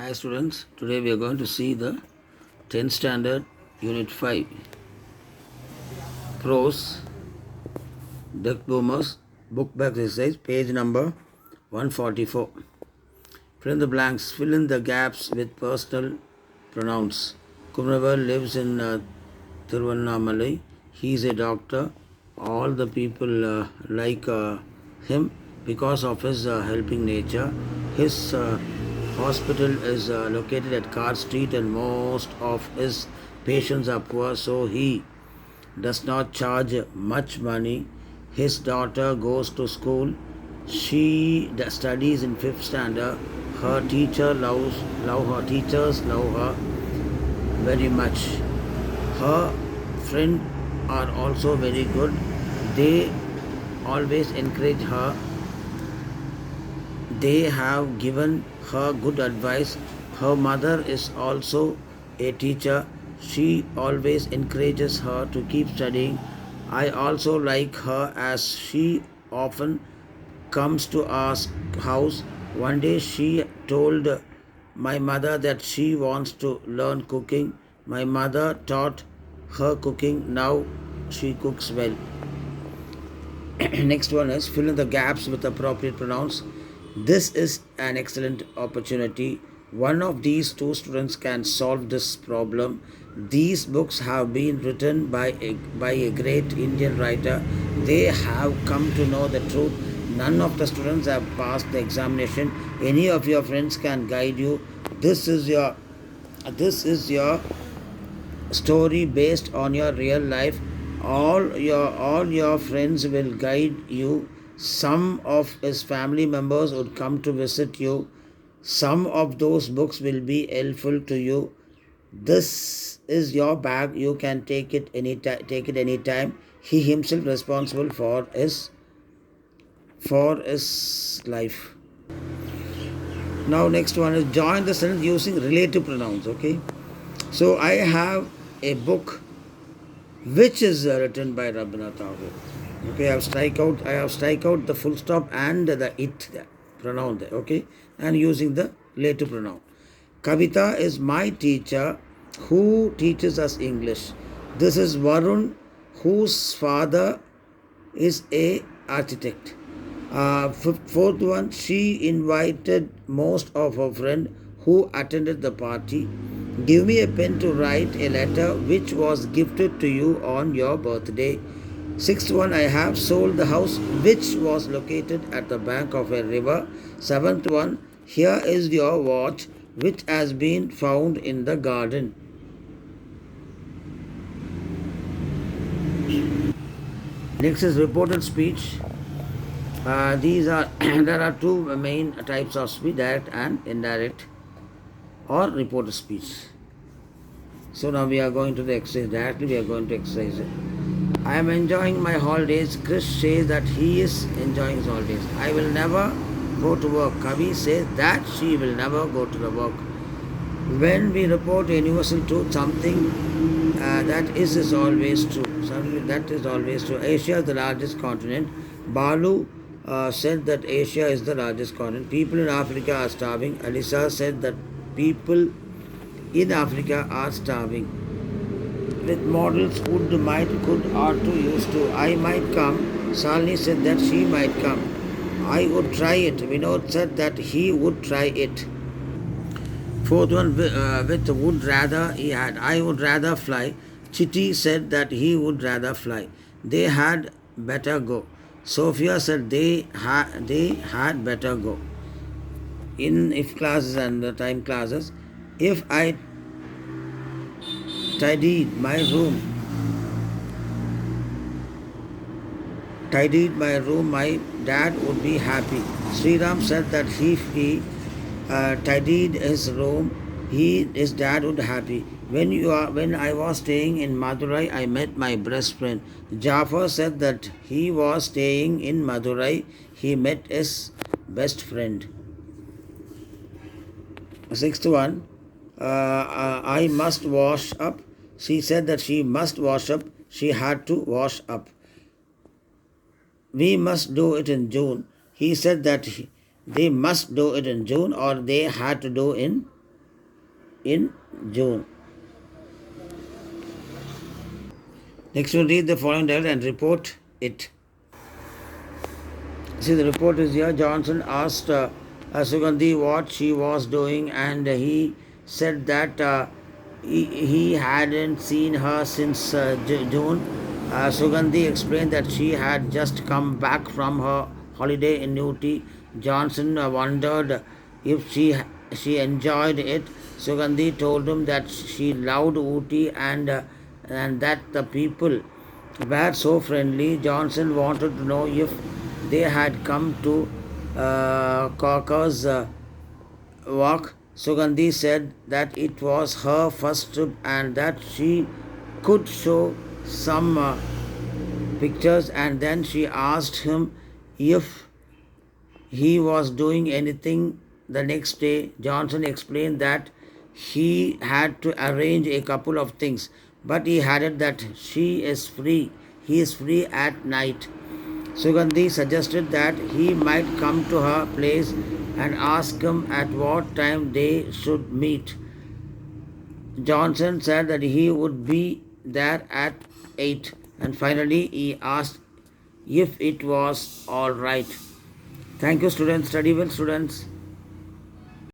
Hi students, today we are going to see the 10th standard unit 5 prose Dirk Boomer's book back exercise page number 144. Fill in the blanks, fill in the gaps with personal pronouns. Kumravel lives in Tiruvannamalai. He is a doctor. All the people like him because of his helping nature. His hospital is located at Card Street and most of his patients are poor, so he does not charge much money. His daughter goes to school. She studies in 5th standard. Her teachers love her very much. Her friends are also very good. They always encourage her. They have given her good advice. Her mother is also a teacher. She always encourages her to keep studying. I also like her as she often comes to our house. One day she told my mother that she wants to learn cooking. My mother taught her cooking. Now she cooks well. Next one is fill in the gaps with appropriate pronouns. This is an excellent opportunity. One of these two students can solve this problem. These books have been written by a great Indian writer. They have come to know the truth. None of the students have passed the examination. Any of your friends can guide you. This is your story based on your real life. All your friends will guide you. Some of his family members would come to visit you. Some of those books will be helpful to you. This is your bag. You can take it anytime. He himself responsible for his life. Now next one is join the sentence using relative pronouns. Okay. So I have a book which is written by Rabindranath Tagore. Okay, I have strike out the full stop and the it there, pronoun there. Okay, and using the relative pronoun. Kavita is my teacher who teaches us English. This is Varun, whose father is a architect. Fourth one, she invited most of her friends who attended the party. Give me a pen to write a letter which was gifted to you on your birthday. Sixth one, I have sold the house which was located at the bank of a river. Seventh one, here is your watch which has been found in the garden. Next is reported speech. These are there are two main types of speech: direct and indirect, or reported speech. So now we are going to the exercise. Directly we are going to exercise it. I am enjoying my holidays. Chris says that he is enjoying his holidays. I will never go to work. Kavi says that she will never go to the work. When we report a universal truth, something that is always true. Something that is always true. Asia is the largest continent. Balu said that Asia is the largest continent. People in Africa are starving. Alisa said that people in Africa are starving. With models would, might, could, ought to, used to. I might come. Salini said that she might come. I would try it. Vinod said that he would try it. Fourth one, with would rather, he had. I would rather fly. Chitty said that he would rather fly. They had better go. Sophia said they had better go. In if classes and the time classes, if I tidied my room, my dad would be happy. Sriram said that if he tidied his room, his dad would happy. When I was staying in Madurai, I met my best friend. Jafar said that he was staying in Madurai, he met his best friend. Sixth one, I must wash up. She said that she must wash up. She had to wash up. We must do it in June. He said that they must do it in June or they had to do in in June. Next, we'll read the following dialogue and report it. See, the report is here. Johnson asked Sugandhi what she was doing, and he said that he hadn't seen her since June. Sugandhi explained that she had just come back from her holiday in Ooty. Johnson wondered if she enjoyed it. Sugandhi told him that she loved Ooty and that the people were so friendly. Johnson wanted to know if they had come to Caucasus Walk. Sugandhi said that it was her first trip and that she could show some pictures, and then she asked him if he was doing anything the next day. Johnson explained that he had to arrange a couple of things, but he added that he is free at night. Sugandhi suggested that he might come to her place and ask him at what time they should meet. Johnson said that he would be there at 8, and finally he asked if it was all right. Thank you, students. Study well, students.